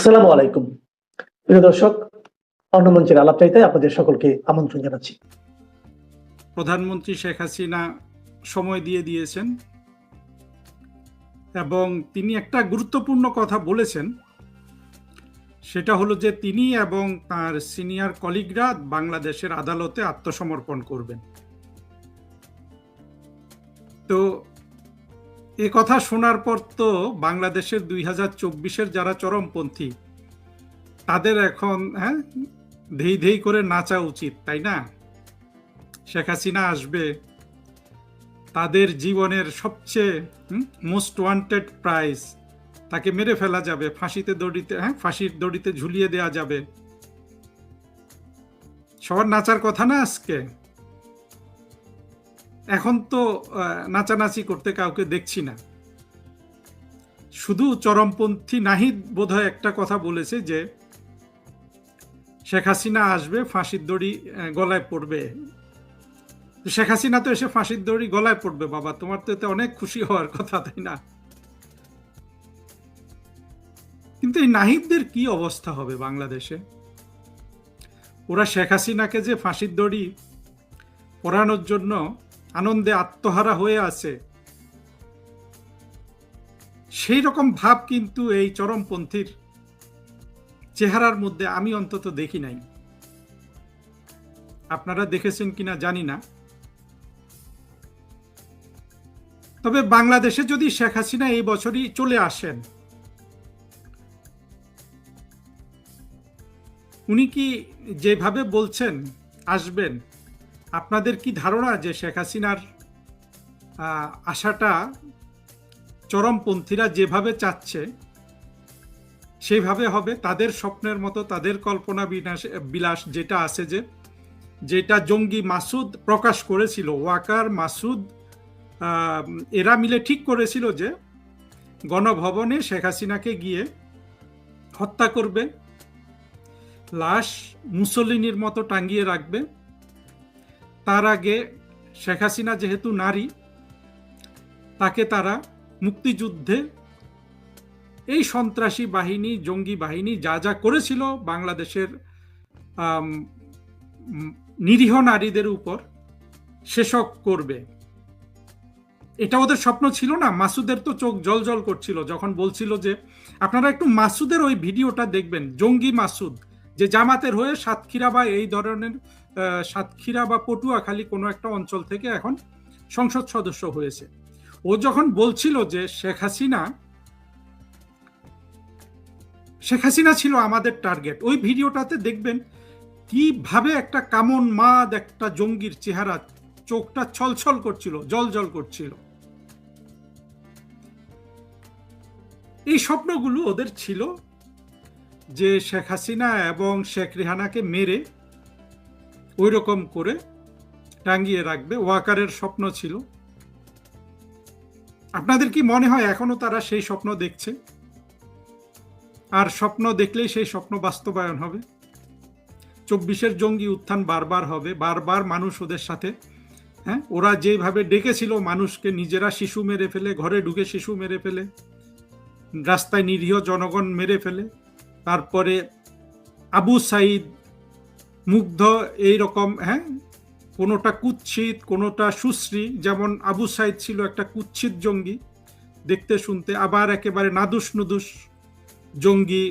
আসসালামু আলাইকুম। প্রিয় দর্শক, অন্য মঞ্চের আলাপচারিতায় আপনাদের সকলকে আমন্ত্রণ জানাচ্ছি। প্রধানমন্ত্রী শেখ হাসিনা সময় দিয়ে দিয়েছেন এবং তিনি একটা গুরুত্বপূর্ণ কথা বলেছেন। সেটা হলো যে তিনি এবং তার সিনিয়র কলিগরা বাংলাদেশের আদালতে আত্মসমর্পণ করবেন। তো এ কথা শোনার পর তো বাংলাদেশের 2024-এর যারা চরমপন্থী তাদের এখন ধেই ধেই করে নাচা উচিত, তাই না? শেখ হাসিনা আসবে, তাদের জীবনের সবচেয়ে মোস্ট ওয়ান্টেড প্রাইজ, তাকে মেরে ফেলা যাবে, ফাঁসির দড়িতে ঝুলিয়ে দেয়া যাবে। সবার নাচার কথা না আজকে। এখন তো নাচানাচি করতে কাউকে দেখছি না। শুধু চরমপন্থী নাহিদ বোধহয় একটা কথা বলেছে যে শেখ হাসিনা আসবে, ফাঁসির দড়ি গলায় পড়বে। শেখ হাসিনা তো এসে ফাঁসির দড়ি গলায় পড়বে, বাবা, তোমার তো এতে অনেক খুশি হওয়ার কথা, তাই না? কিন্তু এই নাহিদদের কি অবস্থা হবে বাংলাদেশে? ওরা শেখ হাসিনাকে যে ফাঁসির দড়ি পরানোর জন্য আনন্দে আত্মহারা হয়ে আছে, সেই রকম ভাব কিন্তু এই চরমপন্থীর চেহারার মধ্যে আমি অন্তত দেখি নাই। আপনারা দেখেছেন কিনা জানি না। তবে বাংলাদেশে যদি শেখ হাসিনা এই বছরই চলে আসেন, উনি কি যেভাবে বলছেন আসবেন, আপনাদের কি ধারণা যে শেখ হাসিনার আশাটা চরমপন্থীরা যেভাবে চাচ্ছে সেইভাবে হবে? তাদের স্বপ্নের মতো, তাদের কল্পনা বিলাস যেটা আছে, যেটা জঙ্গি মাসুদ প্রকাশ করেছিল, ওয়াকার, মাসুদ, এরা মিলে ঠিক করেছিল যে গণভবনে শেখ হাসিনাকে গিয়ে হত্যা করবে, লাশ মুসলিনীর মতো টাঙ্গিয়ে রাখবে। তার আগে শেখ হাসিনা যেহেতু নারী, তাকে তারা মুক্তিযুদ্ধে এই সন্ত্রাসী বাহিনী, জঙ্গি বাহিনী যা যা করেছিল বাংলাদেশের নিরীহ নারীদের উপর, সেসব করবে। এটা ওদের স্বপ্ন ছিল না? মাসুদের তো চোখ জল জল করছিল যখন বলছিল যে, আপনারা একটু মাসুদের ওই ভিডিওটা দেখবেন, জঙ্গি মাসুদ, যে জামাতের হয়ে সাতক্ষীরা বা এই ধরনের সাতক্ষীরা বা পটুয়াখালী কোনো একটা অঞ্চল থেকে এখন সংসদ সদস্য হয়েছে। ও যখন বলছিল যে শেখ হাসিনা ছিল আমাদের টার্গেট, ওই ভিডিওটাতে দেখবেন কিভাবে একটা কামন মাদ, একটা জঙ্গির চেহারা, চোখটা ছলছল করছিল, জল জল করছিল। এই স্বপ্নগুলো ওদের ছিল যে শেখ হাসিনা এবং শেখ রেহানাকে মেরে ওই রকম করে টাঙ্গিয়ে রাখবে। ওয়াকারের স্বপ্ন ছিল। আপনাদের কি মনে হয় এখনো তারা সেই স্বপ্ন দেখছে? আর স্বপ্ন দেখলেই সেই স্বপ্ন বাস্তবায়ন হবে? 24-এর জঙ্গি উত্থান বারবার হবে, বারবার মানুষ ওদের সাথে, ওরা যেভাবে ডেকেছিল মানুষকে, নিজেরা শিশু মেরে ফেলে, ঘরে ঢুকে শিশু মেরে ফেলে, রাস্তায় নিরীহ জনগণ মেরে ফেলে, তারপরে আবু সাইদ, মুগ্ধ, এইরকম, কোনোটা কুৎসিত, কোনোটা সুশ্রী। যেমন আবু সাইদ ছিল একটা কুৎসিত জঙ্গি দেখতে শুনতে, আবার একেবারে নাদুস নুদুস জঙ্গি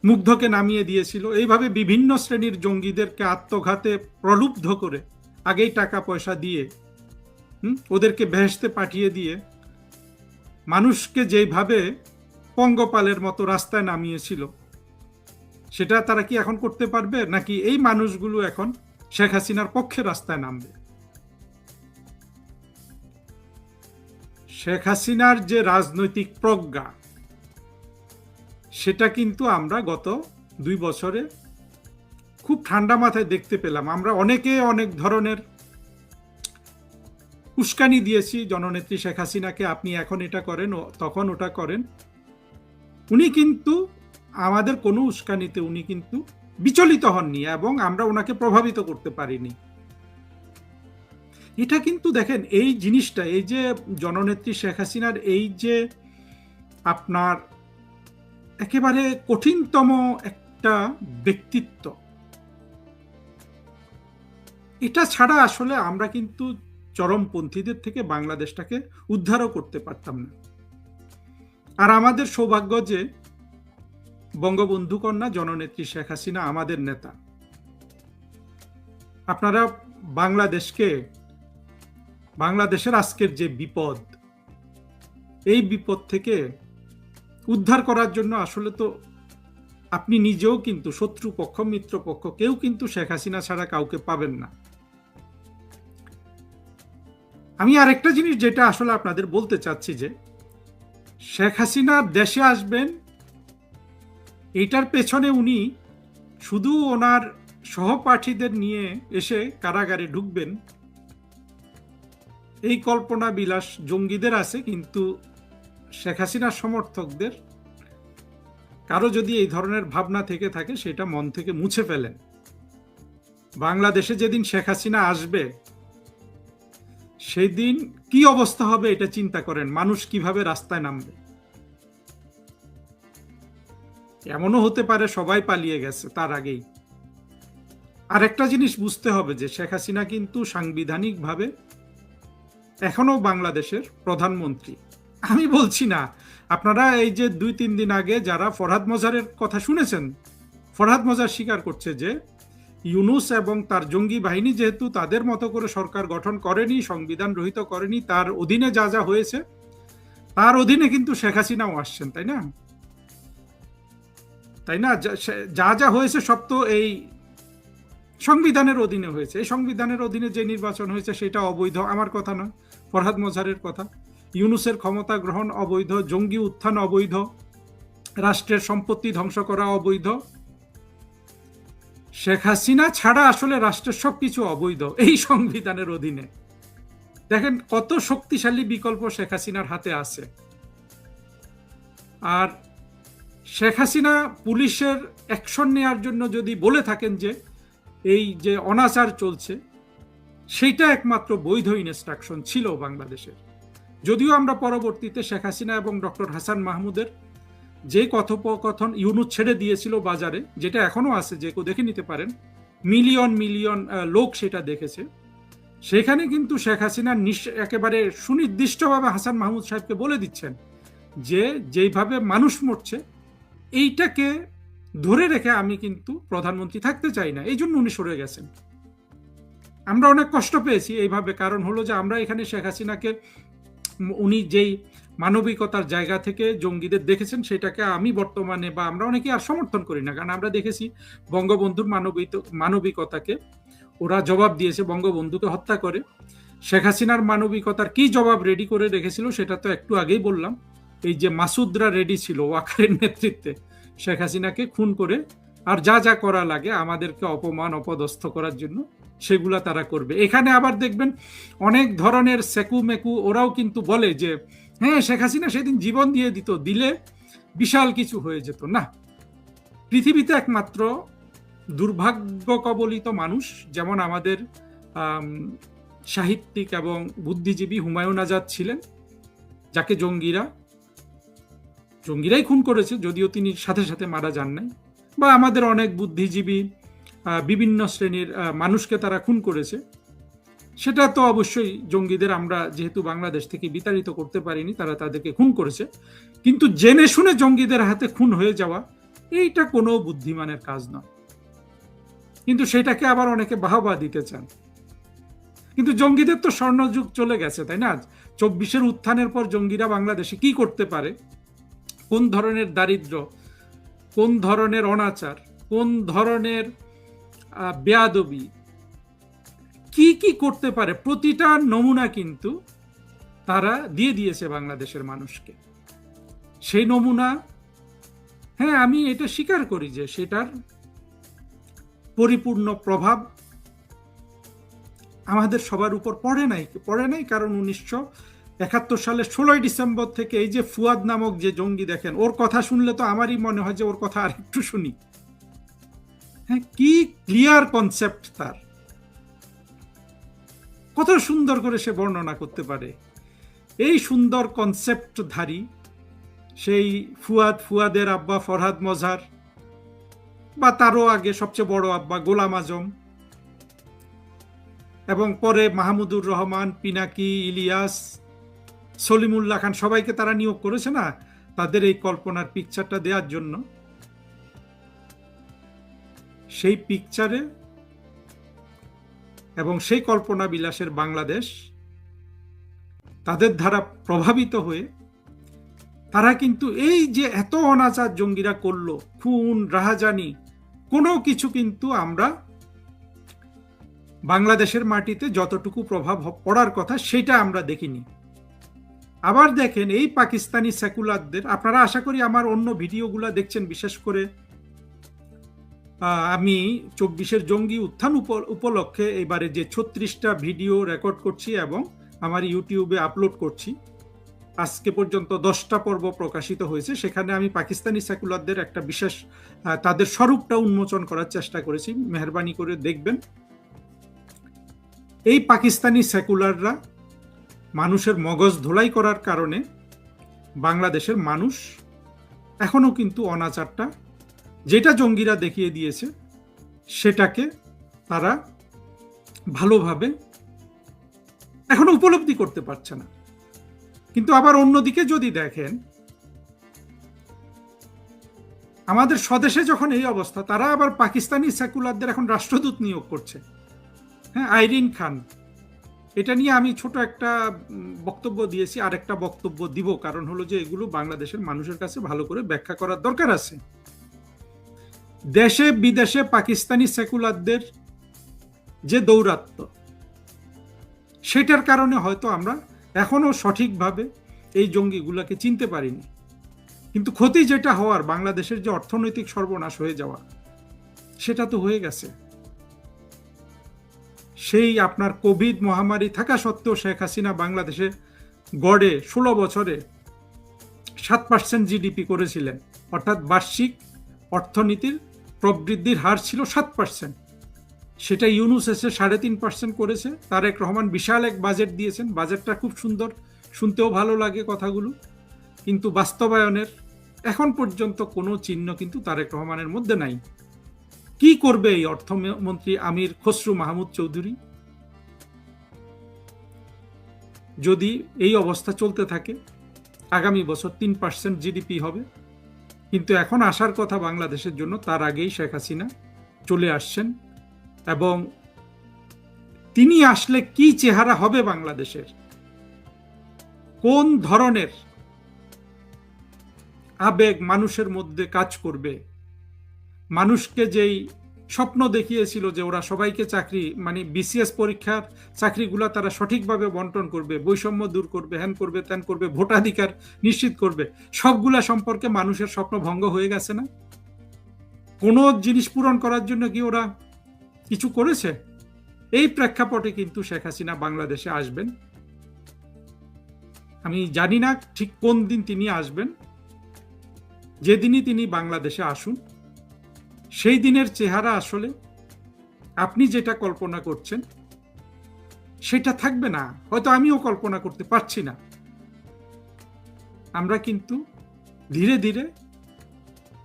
মুগ্ধকে নামিয়ে দিয়েছিল। এইভাবে বিভিন্ন শ্রেণীর জঙ্গিদেরকে আত্মঘাতে প্রলুব্ধ করে, আগেই টাকা পয়সা দিয়ে ওদেরকে বেহেশতে পাঠিয়ে দিয়ে, মানুষকে যেভাবে পঙ্গপালের মতো রাস্তায় নামিয়েছিল, সেটা তারা কি এখন করতে পারবে? নাকি এই মানুষগুলো এখন শেখ হাসিনার পক্ষে রাস্তায় নামবে? শেখ হাসিনার যে রাজনৈতিক প্রজ্ঞা, সেটা কিন্তু আমরা গত 2 বছরে খুব ঠান্ডা মাথায় দেখতে পেলাম। আমরা অনেকে অনেক ধরনের উস্কানি দিয়েছি জননেত্রী শেখ হাসিনাকে, আপনি এখন এটা করেন, তখন ওটা করেন। উনি কিন্তু আমাদের কোনো উস্কানিতে উনি কিন্তু বিচলিত হননি এবং আমরা ওনাকে প্রভাবিত করতে পারিনি। এটা কিন্তু দেখেন, এই জিনিসটা, এই যে জননেত্রী শেখ হাসিনার এই যে আপনার একেবারে কঠিনতম একটা ব্যক্তিত্ব। এটা ছাড়া আসলে আমরা কিন্তু চরমপন্থীদের থেকে বাংলাদেশটাকে উদ্ধারও করতে পারতাম না। আর আমাদের সৌভাগ্য যে বঙ্গবন্ধু কন্যা জননেত্রী শেখ হাসিনা আমাদের নেতা। আপনারা বাংলাদেশের আজকের যে বিপদ, এই বিপদ থেকে উদ্ধার করার জন্য আসলে তো আপনি নিজেও কিন্তু শত্রুপক্ষ মিত্রপক্ষ কেউ কিন্তু শেখ হাসিনা ছাড়া কাউকে পাবেন না। আমি আরেকটা জিনিস যেটা আসলে আপনাদের বলতে চাচ্ছি যে শেখ হাসিনা দেশে আসবেন, এইটার পেছনে উনি শুধু ওনার সহপাঠীদের নিয়ে এসে কারাগারে ঢুকবেন এই কল্পনা বিলাস জঙ্গিদের আছে, কিন্তু শেখ হাসিনার সমর্থকদের কারো যদি এই ধরনের ভাবনা থেকে থাকে সেটা মন থেকে মুছে ফেলেন। বাংলাদেশে যেদিন শেখ হাসিনা আসবে সেই দিন কি অবস্থা হবে এটা চিন্তা করেন, মানুষ কিভাবে রাস্তায় নামবে। এমনও হতে পারে সবাই পালিয়ে গেছে তার আগেই। আর একটা জিনিস বুঝতে হবে যে শেখ হাসিনা কিন্তু সাংবিধানিকভাবে এখনো বাংলাদেশের প্রধানমন্ত্রী। আমি বলছি না, আপনারা এই যে 2-3 দিন আগে যারা ফরহাদ মজারের কথা শুনেছেন, ফরহাদ মজার স্বীকার করছে যে ইউনূস এবং তার জঙ্গি বাহিনী যেহেতু তাদের মতো করে সরকার গঠন করেনি, সংবিধান রহিত করেনি, তার অধীনে যা যা হয়েছে তার অধীনে কিন্তু শেখ হাসিনাও আসছেন, তাই না? যা যা হয়েছে সব তো এই সংবিধানের অধীনে হয়েছে। এই সংবিধানের অধীনে যে নির্বাচন হয়েছে সেটা অবৈধ, আমার কথা নয়, ফরহাদ মজারের কথা। ইউনূসের ক্ষমতা গ্রহণ অবৈধ, জঙ্গি উত্থান অবৈধ, রাষ্ট্রের সম্পত্তি ধ্বংস করা অবৈধ। শেখ হাসিনা ছাড়া আসলে রাষ্ট্রের সবকিছু অবৈধ এই সংবিধানের অধীনে। দেখেন কত শক্তিশালী বিকল্প শেখ হাসিনার হাতে আছে। আর শেখ হাসিনা পুলিশের অ্যাকশন নেওয়ার জন্য যদি বলে থাকেন যে এই যে অনাচার চলছে, সেইটা একমাত্র বৈধ ইনস্ট্রাকশন ছিল বাংলাদেশের। যদিও আমরা পরবর্তীতে শেখ হাসিনা এবং ডক্টর হাসান মাহমুদের যে কথোপকথন ইউনূস ছেড়ে দিয়েছিল বাজারে, যেটা এখনো আছে, যে কেউ দেখে নিতে পারেন, মিলিয়ন মিলিয়ন লোক সেটা দেখেছে, সেখানে কিন্তু শেখ হাসিনা একেবারে সুনির্দিষ্টভাবে হাসান মাহমুদ সাহেবকে বলে দিচ্ছেন যে যেইভাবে মানুষ মরছে এইটাকে ধরে রেখে আমি কিন্তু প্রধানমন্ত্রী থাকতে চাই না, এই জন্য উনি সরে গেছেন। আমরা অনেক কষ্ট পেয়েছি এইভাবে, কারণ হলো যে আমরা এখানে শেখ হাসিনাকে উনি যেই মানবিকতার জায়গা থেকে জঙ্গিদের দেখেছেন সেটাকে আমি বর্তমানে বা আমরা অনেকে আর সমর্থন করি না, কারণ আমরা দেখেছি বঙ্গবন্ধুর মানবিকতাকে ওরা জবাব দিয়েছে, বঙ্গবন্ধুকে হত্যা করে। শেখ হাসিনার মানবিকতার কি জবাব রেডি করে রেখেছিল সেটা তো একটু আগেই বললাম, এই যে মাসুদরা রেডি ছিল ওয়াকারের নেতৃত্বে শেখ হাসিনাকে খুন করে, আর যা যা করা লাগে আমাদেরকে অপমান অপদস্থ করার জন্য সেগুলা তারা করবে। এখানে আবার দেখবেন অনেক ধরনের সেকু মেকু ওরাও কিন্তু বলে যে হ্যাঁ শেখ হাসিনা সেদিন জীবন দিয়ে দিলে বিশাল কিছু হয়ে যেত না। পৃথিবীতে একমাত্র দুর্ভাগ্য কবলিত মানুষ যেমন আমাদের সাহিত্যিক এবং বুদ্ধিজীবী হুমায়ুন আজাদ ছিলেন, যাকে জঙ্গিরাই খুন করেছে, যদিও তিনি সাথে সাথে মারা যান নাই, বা আমাদের অনেক বুদ্ধিজীবী বিভিন্ন শ্রেণীর মানুষকে তারা খুন করেছে। সেটা তো অবশ্যই জঙ্গিদের আমরা যেহেতু বাংলাদেশ থেকে বিতাড়িত করতে পারিনি, তারা তাদেরকে খুন করেছে, কিন্তু জেনে শুনে জঙ্গিদের হাতে খুন হয়ে যাওয়া এইটা কোনো বুদ্ধিমানের কাজ নয়। কিন্তু সেটাকে আবার অনেকে বাহবা দিতে চান। কিন্তু জঙ্গিদের তো স্বর্ণযুগ চলে গেছে, তাই না? 24-এর উত্থানের পর জঙ্গিরা বাংলাদেশে কি করতে পারে, কোন ধরনের দারিদ্র, কোন ধরনের অনাচার, কোন ধরনের বেয়াদবি, কি কি করতে পারে, প্রতিটা নমুনা কিন্তু তারা দিয়ে দিয়েছে বাংলাদেশের মানুষকে। সেই নমুনা, হ্যাঁ আমি এটা স্বীকার করি যে সেটার পরিপূর্ণ প্রভাব আমাদের সবার উপর পড়ে নাই, কারণ 1971 সালের 16 ডিসেম্বর থেকে এই যে ফুয়াদ নামক যে জঙ্গি, দেখেন ওর কথা শুনলে তো আমারই মনে হয় যে ওর কথা আর একটু শুনি। হ্যাঁ, কি ক্লিয়ার কনসেপ্ট তার, কত সুন্দর করে সে বর্ণনা করতে পারে। এই সুন্দর কনসেপ্টধারী সেই ফুয়াদের আব্বা ফরহাদ মজহার, বা তারও আগে সবচেয়ে বড় আব্বা গোলাম আজম, এবং পরে মাহমুদুর রহমান, পিনাকি, ইলিয়াস, সলিমুল্লাহ খান, সবাইকে তারা নিয়োগ করেছে না তাদের এই কল্পনার পিকচারটা দেওয়ার জন্য। সেই পিকচারে এবং সেই কল্পনা বিলাসের বাংলাদেশ তাদের দ্বারা প্রভাবিত হয়ে তারা কিন্তু এই যে এত অনাচার জঙ্গিরা করলো, খুন রাহাজানি, কোনো কিছু কিন্তু আমরা বাংলাদেশের মাটিতে যতটুকু প্রভাব পড়ার কথা সেটা আমরা দেখিনি। আবার দেখেন এই পাকিস্তানি সেকুলারদের, আপনারা আশা করি আমার অন্য ভিডিওগুলো দেখছেন, বিশেষ করে আমি 24-এর জঙ্গি উত্থান উপলক্ষে এবারে যে 36টা ভিডিও রেকর্ড করছি এবং আমার ইউটিউবে আপলোড করছি, আজকে পর্যন্ত 10টা পর্ব প্রকাশিত হয়েছে। সেখানে আমি পাকিস্তানি সেকুলারদের একটা বিশেষ তাদের স্বরূপটা উন্মোচন করার চেষ্টা করেছি, মেহরবানি করে দেখবেন। এই পাকিস্তানি সেকুলাররা মানুষের মগজ ধোলাই করার কারণে বাংলাদেশের মানুষ এখনো কিন্তু অনাচারটা, যেটা জঙ্গিরা দেখিয়ে দিয়েছে, সেটাকে তারা ভালোভাবে এখনো উপলব্ধি করতে পারছে না। কিন্তু আবার অন্যদিকে যদি দেখেন, আমাদের স্বদেশে যখন এই অবস্থা, তারা আবার পাকিস্তানি সেকুলারদের এখন রাষ্ট্রদূত নিয়োগ করছে। হ্যাঁ, আইরিন খান, এটা নিয়ে আমি ছোট একটা বক্তব্য দিয়েছি, আর একটা বক্তব্য দিব, কারণ হলো যে এগুলো বাংলাদেশের মানুষের কাছে ভালো করে ব্যাখ্যা করার দরকার আছে। দেশে বিদেশে পাকিস্তানি সেকুলারদের যে দৌরাত্ম্য, সেটার কারণে হয়তো আমরা এখনো সঠিকভাবে এই জঙ্গিগুলোকে চিনতে পারিনি। কিন্তু ক্ষতি যেটা হওয়ার, বাংলাদেশের যে অর্থনৈতিক সর্বনাশ হয়ে যাওয়া, সেটা তো হয়ে গেছে। সেই আপনার কোভিড মহামারী থাকা সত্ত্বেও শেখ হাসিনা বাংলাদেশে গড়ে 16 বছরে 7% জিডিপি করেছিলেন, অর্থাৎ বার্ষিক অর্থনীতির প্রবৃদ্ধির হার ছিল 7%। সেটা ইউনূস এসে 3.5% করেছে। তারেক রহমান বিশাল এক বাজেট দিয়েছেন, বাজেটটা খুব সুন্দর, শুনতেও ভালো লাগে কথাগুলো, কিন্তু বাস্তবায়নের এখন পর্যন্ত কোনো চিহ্ন কিন্তু তারেক রহমানের মধ্যে নাই। কি করবে এই অর্থমন্ত্রী আমির খসরু মাহমুদ চৌধুরী? যদি এই অবস্থা চলতে থাকে, আগামী বছর 3% জিডিপি হবে। কিন্তু এখন আসার কথা বাংলাদেশের জন্য, তার আগেই শেখ হাসিনা চলে আসছেন, এবং তিনি আসলে কি চেহারা হবে বাংলাদেশের, কোন ধরনের আবেগ মানুষের মধ্যে কাজ করবে, মানুষকে যেই স্বপ্ন দেখিয়েছিল যে ওরা সবাইকে চাকরি, মানে বিসিএস পরীক্ষার চাকরিগুলো তারা সঠিকভাবে বন্টন করবে, বৈষম্য দূর করবে, হ্যান করবে, ত্যান করবে, ভোটাধিকার নিশ্চিত করবে, সবগুলা সম্পর্কে মানুষের স্বপ্ন ভঙ্গ হয়ে গেছে না? কোনো জিনিস পূরণ করার জন্য কি ওরা কিছু করেছে? এই প্রেক্ষাপটে কিন্তু শেখ হাসিনা বাংলাদেশে আসবেন। আমি জানি না ঠিক কোন দিন তিনি আসবেন। যেদিনই তিনি বাংলাদেশে আসুন, সেই দিনের চেহারা আসলে আপনি যেটা কল্পনা করছেন সেটা থাকবে না, হয়তো আমিও কল্পনা করতে পারছি না। আমরা কিন্তু ধীরে ধীরে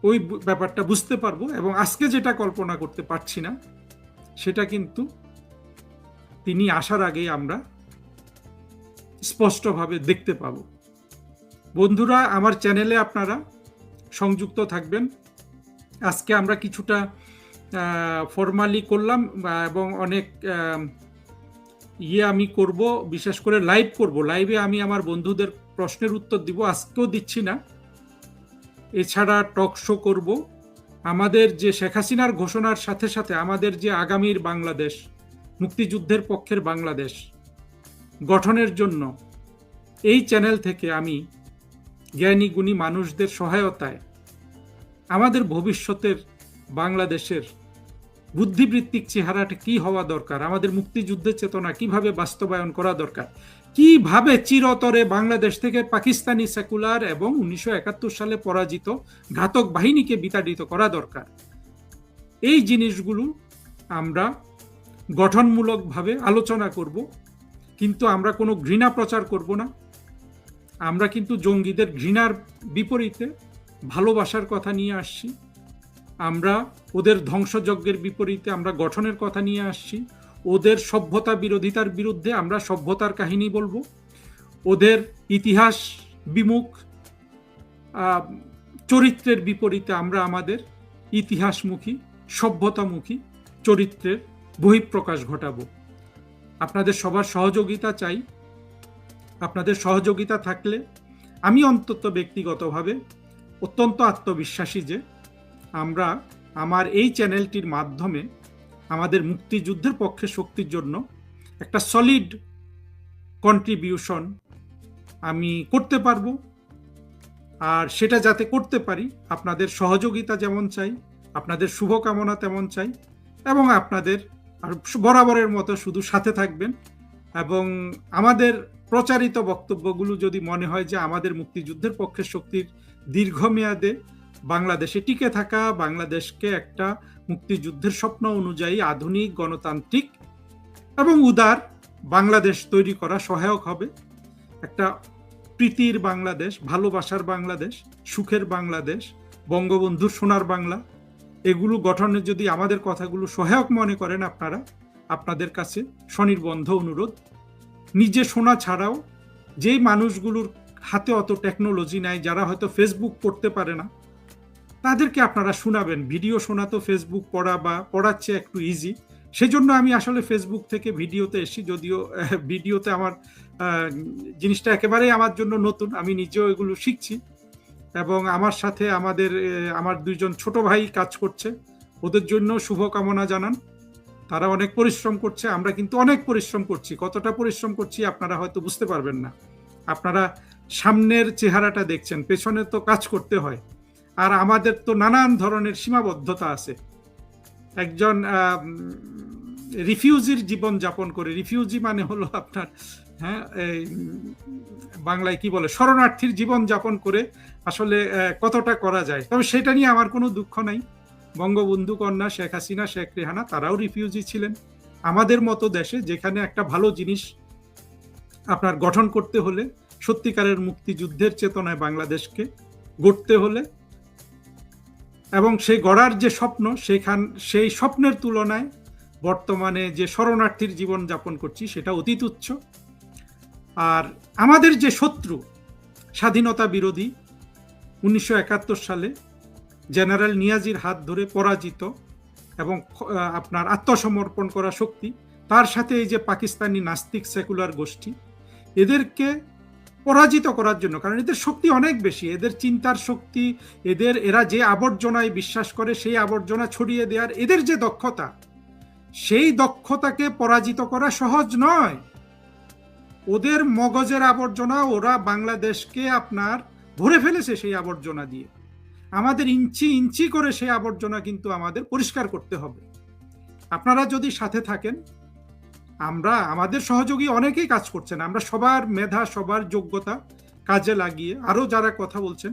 ওই ব্যাপারটা বুঝতে পারবো, এবং আজকে যেটা কল্পনা করতে পারছি না সেটা কিন্তু তিনি আসার আগেই আমরা স্পষ্টভাবে দেখতে পাবো। বন্ধুরা, আমার চ্যানেলে আপনারা সংযুক্ত থাকবেন। আজকে আমরা কিছুটা ফর্মালি করলাম, এবং অনেক আমি করব, বিশেষ করে লাইভ করব। লাইভে আমি আমার বন্ধুদের প্রশ্নের উত্তর দিব, আজকেও দিচ্ছি না। এছাড়া টক শো করব। আমাদের যে শেখ হাসিনার ঘোষণার সাথে সাথে আমাদের যে আগামীর বাংলাদেশ, মুক্তিযুদ্ধের পক্ষের বাংলাদেশ গঠনের জন্য এই চ্যানেল থেকে আমি জ্ঞানী গুণী মানুষদের সহায়তায় আমাদের ভবিষ্যতের বাংলাদেশের বুদ্ধিবৃত্তিক চেহারাটা কি হওয়া দরকার, আমাদের মুক্তিযুদ্ধের চেতনা কিভাবে বাস্তবায়ন করা দরকার, কিভাবে চিরতরে বাংলাদেশ থেকে পাকিস্তানি সেকুলার এবং 1971 সালে পরাজিত ঘাতক বাহিনীকে বিতাড়িত করা দরকার, এই জিনিসগুলো আমরা গঠনমূলকভাবে আলোচনা করব। কিন্তু আমরা কোনো ঘৃণা প্রচার করব না, আমরা কিন্তু জঙ্গিদের ঘৃণার বিপরীতে ভালোবাসার কথা নিয়ে আসছি। আমরা ওদের ধ্বংসযজ্ঞের বিপরীতে আমরা গঠনের কথা নিয়ে আসছি। ওদের সভ্যতা বিরোধিতার বিরুদ্ধে আমরা সভ্যতার কাহিনী বলবো। ওদের ইতিহাস বিমুখ চরিত্রের বিপরীতে আমরা আমাদের ইতিহাসমুখী, সভ্যতামুখী চরিত্রের বহিঃপ্রকাশ ঘটাবো। আপনাদের সবার সহযোগিতা চাই। আপনাদের সহযোগিতা থাকলে আমি অন্তত ব্যক্তিগতভাবে অত্যন্ত আত্মবিশ্বাসী যে আমরা আমার এই চ্যানেলটির মাধ্যমে আমাদের মুক্তিযুদ্ধের পক্ষে শক্তির জন্য একটা সলিড কন্ট্রিবিউশন আমি করতে পারবো। আর সেটা যাতে করতে পারি, আপনাদের সহযোগিতা যেমন চাই, আপনাদের শুভকামনা তেমন চাই, এবং আপনাদের আর বরাবরের মতো শুধু সাথে থাকবেন। এবং আমাদের প্রচারিত বক্তব্যগুলো যদি মনে হয় যে আমাদের মুক্তিযুদ্ধের পক্ষে শক্তির দীর্ঘমেয়াদে বাংলাদেশে টিকে থাকা, বাংলাদেশকে একটা মুক্তিযুদ্ধের স্বপ্ন অনুযায়ী আধুনিক, গণতান্ত্রিক এবং উদার বাংলাদেশ তৈরি করা সহায়ক হবে, একটা প্রীতির বাংলাদেশ, ভালোবাসার বাংলাদেশ, সুখের বাংলাদেশ, বঙ্গবন্ধুর সোনার বাংলা, এগুলো গঠনে যদি আমাদের কথাগুলো সহায়ক মনে করেন আপনারা, আপনাদের কাছে স্বনির্বন্ধ অনুরোধ, নিজে শোনা ছাড়াও যেই মানুষগুলোর হাতে অত টেকনোলজি নাই, যারা হয়তো ফেসবুক পড়তে পারে না, তাদেরকে আপনারা শোনাবেন। ভিডিও শোনা তো ফেসবুক পড়া বা পড়ার চেয়ে একটু ইজি। সেজন্য আমি আসলে ফেসবুক থেকে ভিডিওতে এসেছি, যদিও ভিডিওতে আমার জিনিসটা একেবারেই আমার জন্য নতুন, আমি নিজেও এগুলো শিখছি। এবং আমার সাথে আমার দুইজন ছোট ভাই কাজ করছে, ওদের জন্য শুভকামনা জানান। তারা অনেক পরিশ্রম করছে, আমরা কিন্তু অনেক পরিশ্রম করছি। কতটা পরিশ্রম করছি আপনারা হয়তো বুঝতে পারবেন না। আপনারা সামনের চেহারাটা দেখছেন, পেছনে তো কাজ করতে হয়। আর আমাদের তো নানান ধরনের সীমাবদ্ধতা আছে। একজন রিফিউজির জীবন যাপন করে, রিফিউজি মানে হলো আপনার বাংলায় কি বলে, শরণার্থীর জীবন যাপন করে আসলে কতটা করা যায়। তবে সেটা নিয়ে আমার কোনো দুঃখ নাই। বঙ্গবন্ধু কন্যা শেখ হাসিনা, শেখ রেহানা, তারাও রিফিউজি ছিলেন। আমাদের মতো দেশে যেখানে একটা ভালো জিনিস আপনার গঠন করতে হলে, সত্যিকারের মুক্তিযুদ্ধের চেতনায় বাংলাদেশকে গড়তে হলে, এবং সেই গড়ার যে স্বপ্ন, সেই স্বপ্নের তুলনায় বর্তমানে যে শরণার্থীর জীবন যাপন করছি সেটা অতি তুচ্ছ। আর আমাদের যে শত্রু, স্বাধীনতা বিরোধী, 1971 সালে জেনারেল নিয়াজির হাত ধরে পরাজিত এবং আপনার আত্মসমর্পণ করা শক্তি, তার সাথে এই যে পাকিস্তানি নাস্তিক সেকুলার গোষ্ঠী, এদেরকে পরাজিত করার জন্য, কারণ এদের শক্তি অনেক বেশি, এদের চিন্তার শক্তি, এরা যে আবর্জনায় বিশ্বাস করে সেই আবর্জনা ছড়িয়ে দেওয়ার এদের যে দক্ষতা, সেই দক্ষতাকে পরাজিত করা সহজ নয়। ওদের মগজের আবর্জনা, ওরা বাংলাদেশকে আপনার ভরে ফেলেছে সেই আবর্জনা দিয়ে। আমাদের ইঞ্চি ইঞ্চি করে সেই আবর্জনা কিন্তু আমাদের পরিষ্কার করতে হবে। আপনারা যদি সাথে থাকেন, আমাদের সহযোগী অনেকেই কাজ করছেন, আমরা সবার মেধা, সবার যোগ্যতা কাজে লাগিয়ে আরো যারা কথা বলছেন,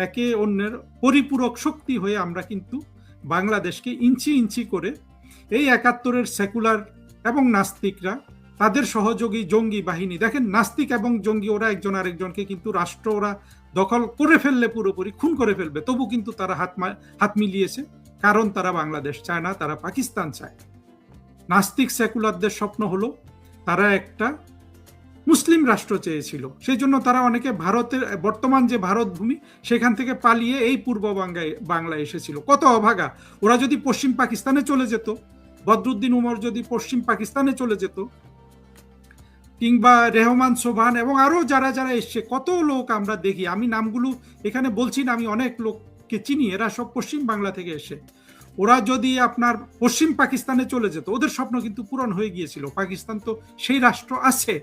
একে অন্যের পরিপূরক শক্তি হয়ে আমরা কিন্তু বাংলাদেশকে ইঞ্চি ইঞ্চি করে এই 71-এর সেকুলার এবং নাস্তিকরা, তাদের সহযোগী জঙ্গি বাহিনী, দেখেন নাস্তিক এবং জঙ্গি ওরা একজন আরেকজনকে কিন্তু রাষ্ট্র ওরা দখল করে ফেললে পুরোপুরি খুন করে ফেলবে, তবু কিন্তু তারা হাত মিলিয়েছে, কারণ তারা বাংলাদেশ চায় না, তারা পাকিস্তান চায়। নাস্তিক সেকুলারদের স্বপ্ন হলো তারা একটা মুসলিম রাষ্ট্র চেয়েছিল, সেই জন্য তারা অনেকে ভারতের বর্তমান যে ভারত ভূমি সেখান থেকে পালিয়ে এই পূর্ব বাংলায় এসেছিল। কত অভাগা! ওরা যদি পশ্চিম পাকিস্তানে চলে যেত, বদরুদ্দিন উমর যদি পশ্চিম পাকিস্তানে চলে যেত, কিংবা রেহমান সোভান এবং আরো যারা যারা এসছে, কত লোক আমরা দেখি, আমি নামগুলো এখানে বলছি না, আমি অনেক লোককে চিনি, এরা সব পশ্চিম বাংলা থেকে এসে, ওরা যদি আপনার পশ্চিম পাকিস্তানে চলে যেত, ওদের স্বপ্ন কিন্তু পূরণ হয়ে গিয়েছিল। পাকিস্তান তো সেই রাষ্ট্র আছে,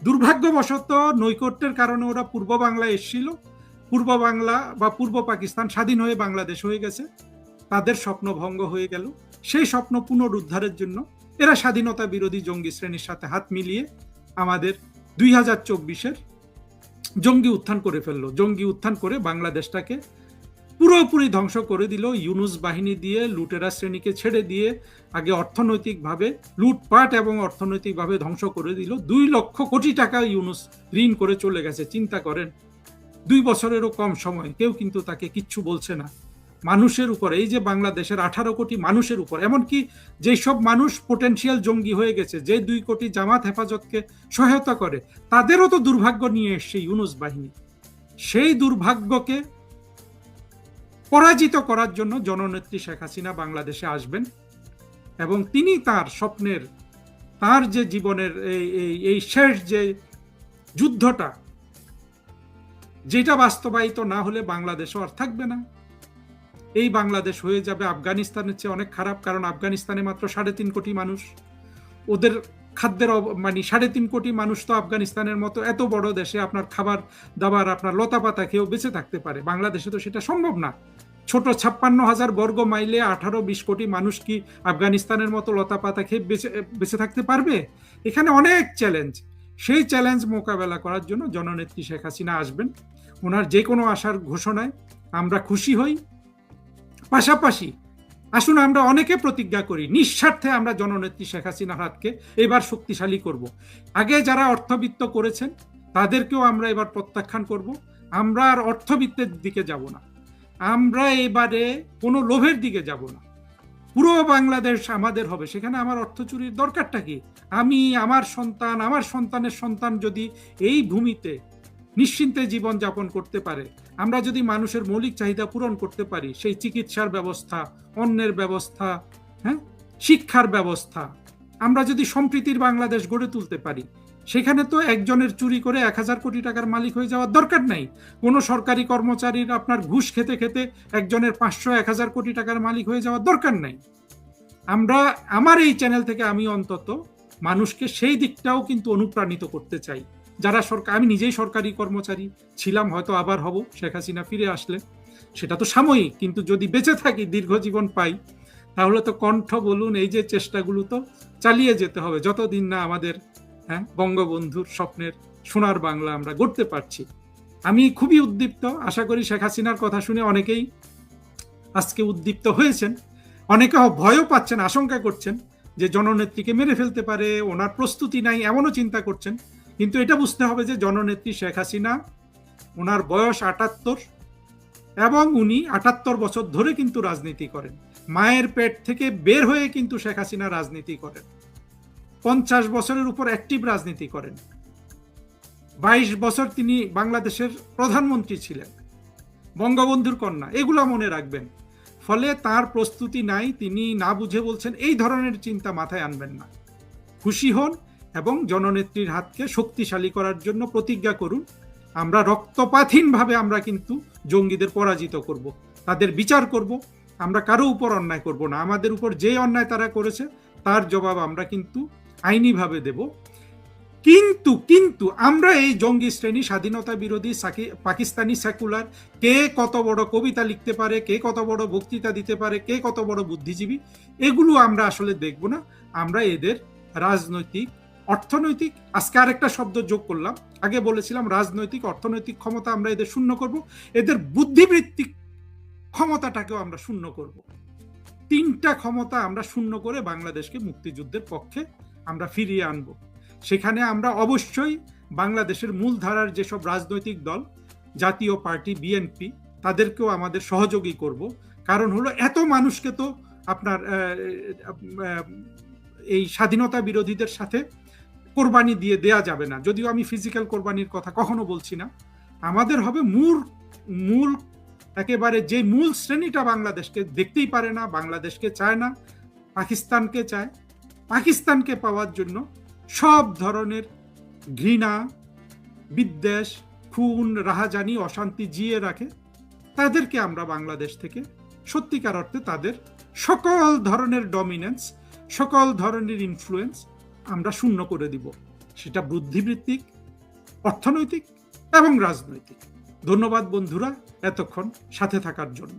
দুর্ভাগ্যবশত নৈকট্যের কারণে ওরা পূর্ব বাংলায় এসেছিল, পূর্ব বাংলা বা পূর্ব পাকিস্তান স্বাধীন হয়ে বাংলাদেশ হয়ে গেছে, তাদের স্বপ্ন ভঙ্গ হয়ে গেল। সেই স্বপ্ন পুনরুদ্ধারের জন্য এরা স্বাধীনতা বিরোধী জঙ্গি শ্রেণীর সাথে হাত মিলিয়ে আমাদের 2024-এর জঙ্গি উত্থান করে ফেললো। জঙ্গি উত্থান করে বাংলাদেশটাকে পুরোপুরি ধ্বংস করে দিল। ইউনুস বাহিনী দিয়ে লুটেরা শ্রেণীকে ছেড়ে দিয়ে আগে অর্থনৈতিকভাবে লুটপাট এবং অর্থনৈতিকভাবে ধ্বংস করে দিল। 2 লক্ষ কোটি টাকা ইউনুস ঋণ করে চলে গেছে, চিন্তা করেন। 2 বছরেরও কম সময়, কেউ কিন্তু তাকে কিচ্ছু বলছে না। মানুষের উপর, এই যে বাংলাদেশের 18 কোটি মানুষের উপর, এমনকি যেই সব মানুষ পোটেনশিয়াল জঙ্গি হয়ে গেছে, যে 2 কোটি জামাত হেফাজতকে সহায়তা করে, তাদেরও তো দুর্ভাগ্য নিয়ে এসছে ইউনূস বাহিনী। সেই দুর্ভাগ্যকে পরাজিত করার জন্য জননেত্রী শেখ হাসিনা বাংলাদেশে আসবেন এবং তিনি তার স্বপ্নের, তার যে জীবনের এই শেষ যে যুদ্ধটা, যেটা বাস্তবায়িত না হলে বাংলাদেশও আর থাকবে না। এই বাংলাদেশ হয়ে যাবে আফগানিস্তানের চেয়ে অনেক খারাপ, কারণ আফগানিস্তানে মাত্র 3.5 কোটি মানুষ, ওদের খাদ্যের মানে 3.5 কোটি মানুষ তো আফগানিস্তানের মতো এত বড় দেশে আপনার খাবার দাবার, আপনার লতা পাতা খেয়েও বেঁচে থাকতে পারে। বাংলাদেশে তো সেটা সম্ভব না। ছোট 56,000 বর্গ মাইলে 18-20 কোটি মানুষ কি আফগানিস্তানের মতো লতা পাতা খেয়ে বেঁচে থাকতে পারবে? এখানে অনেক চ্যালেঞ্জ। সেই চ্যালেঞ্জ মোকাবেলা করার জন্য জননেত্রী শেখ হাসিনা আসবেন। ওনার যে কোনো আসার ঘোষণায় আমরা খুশি হই। পাশাপাশি আসুন আমরা অনেকে প্রতিজ্ঞা করি, নিঃস্বার্থে আমরা জননেত্রী শেখ হাসিনার হাতকে এবার শক্তিশালী করব। আগে যারা অর্থবিত্ত করেছেন তাদেরকেও আমরা এবার প্রত্যাখ্যান করব। আমরা আর অর্থবিত্তের দিকে যাব না, আমরা এবারে কোনো লোভের দিকে যাব না। পুরো বাংলাদেশ আমাদের হবে, সেখানে আমার অর্থ চুরির দরকারটা কি? আমি, আমার সন্তান, আমার সন্তানের সন্তান যদি এই ভূমিতে নিশ্চিন্তে জীবন যাপন করতে পারে, আমরা যদি মানুষের মৌলিক চাহিদা পূরণ করতে পারি, সেই চিকিৎসার ব্যবস্থা, অন্নের ব্যবস্থা, হ্যাঁ, শিক্ষার ব্যবস্থা, আমরা যদি সম্প্রীতির বাংলাদেশ গড়ে তুলতে পারি, সেখানে তো একজনের চুরি করে 1000 কোটি টাকার মালিক হয়ে যাওয়ার দরকার নাই। কোনো সরকারি কর্মচারীর আপনার ঘুষ খেতে খেতে একজনের 500-1000 কোটি টাকার মালিক হয়ে যাওয়ার দরকার নাই। আমরা, আমার এই চ্যানেল থেকে আমি অন্তত মানুষকে সেই দিকটাও কিন্তু অনুপ্রাণিত করতে চাই। যারা সরকার, আমি নিজেই সরকারি কর্মচারী ছিলাম, হয়তো আবার হব শেখ হাসিনা ফিরে আসলে, সেটা তো সাময়িক, কিন্তু যদি বেঁচে থাকি, দীর্ঘ জীবন পাই, তাহলে তো কণ্ঠ বলুন, এই যে চেষ্টাগুলো তো চালিয়ে যেতে হবে যতদিন না আমাদের বঙ্গবন্ধুর স্বপ্নের সোনার বাংলা আমরা গড়তে পারছি। আমি খুবই উদ্দীপ্ত। আশা করি শেখ হাসিনার কথা শুনে অনেকেই আজকে উদ্দীপ্ত হয়েছেন, অনেকে ভয়ও পাচ্ছেন, আশঙ্কা করছেন যে জননেত্রীকে মেরে ফেলতে পারে, ওনার প্রস্তুতি নাই, এমনও চিন্তা করছেন। কিন্তু এটা বুঝতে হবে যে জননেত্রী শেখ হাসিনা, ওনার বয়স 78 এবং উনি 78 বছর ধরে কিন্তু রাজনীতি করেন। মায়ের পেট থেকে বের হয়ে কিন্তু শেখ হাসিনা রাজনীতি করেন। 50 বছরের উপর অ্যাক্টিভ রাজনীতি করেন। 22 বছর তিনি বাংলাদেশের প্রধানমন্ত্রী ছিলেন, বঙ্গবন্ধুর কন্যা, এগুলো মনে রাখবেন। ফলে তার প্রস্তুতি নাই, তিনি না বুঝে বলছেন, এই ধরনের চিন্তা মাথায় আনবেন না। খুশি হন এবং জননেত্রীর হাতকে শক্তিশালী করার জন্য প্রতিজ্ঞা করুন। আমরা রক্তপাতহীনভাবে আমরা কিন্তু জঙ্গিদের পরাজিত করব, তাদের বিচার করব। আমরা কারো উপর অন্যায় করব না। আমাদের উপর যে অন্যায় তারা করেছে তার জবাব আমরা কিন্তু আইনিভাবে দেব। কিন্তু আমরা এই জঙ্গি শ্রেণী, স্বাধীনতা বিরোধী পাকিস্তানি সেকুলার, কে কত বড় কবিতা লিখতে পারে, কে কত বড় বক্তৃতা দিতে পারে, কে কত বড় বুদ্ধিজীবী, এগুলো আমরা আসলে দেখব না। আমরা এদের রাজনৈতিক, অর্থনৈতিক, আজকে আরেকটা শব্দ যোগ করলাম, আগে বলেছিলাম রাজনৈতিক, অর্থনৈতিক ক্ষমতা আমরা এদের শূন্য করব, এদের বুদ্ধিবৃত্তিক ক্ষমতাটাকেও আমরা শূন্য করব। 3টা ক্ষমতা আমরা শূন্য করে বাংলাদেশকে মুক্তিযুদ্ধের পক্ষে আমরা ফিরিয়ে আনব। সেখানে আমরা অবশ্যই বাংলাদেশের মূলধারার যেসব রাজনৈতিক দল, জাতীয় পার্টি, বিএনপি, তাদেরকেও আমাদের সহযোগী করব। কারণ হলো, এত মানুষকে তো আপনার এই স্বাধীনতা বিরোধীদের সাথে কোরবানি দিয়ে দেয়া যাবে না। যদিও আমি ফিজিক্যাল কোরবানির কথা কখনো বলছি না। আমাদের হবে মূল একেবারে যে মূল শ্রেণীটা বাংলাদেশকে দেখতেই পারে না, বাংলাদেশকে চায় না, পাকিস্তানকে চায়, পাকিস্তানকে পাওয়ার জন্য সব ধরনের ঘৃণা, বিদ্বেষ, খুন, রাহাজানি, অশান্তি জিয়ে রাখে, তাদেরকে আমরা বাংলাদেশ থেকে সত্যিকার অর্থে তাদের সকল ধরনের ডমিনেন্স, সকল ধরনের ইনফ্লুয়েন্স আমরা শূন্য করে দিব। সেটা বুদ্ধিবৃত্তিক, অর্থনৈতিক এবং রাজনৈতিক। ধন্যবাদ বন্ধুরা এতক্ষণ সাথে থাকার জন্য।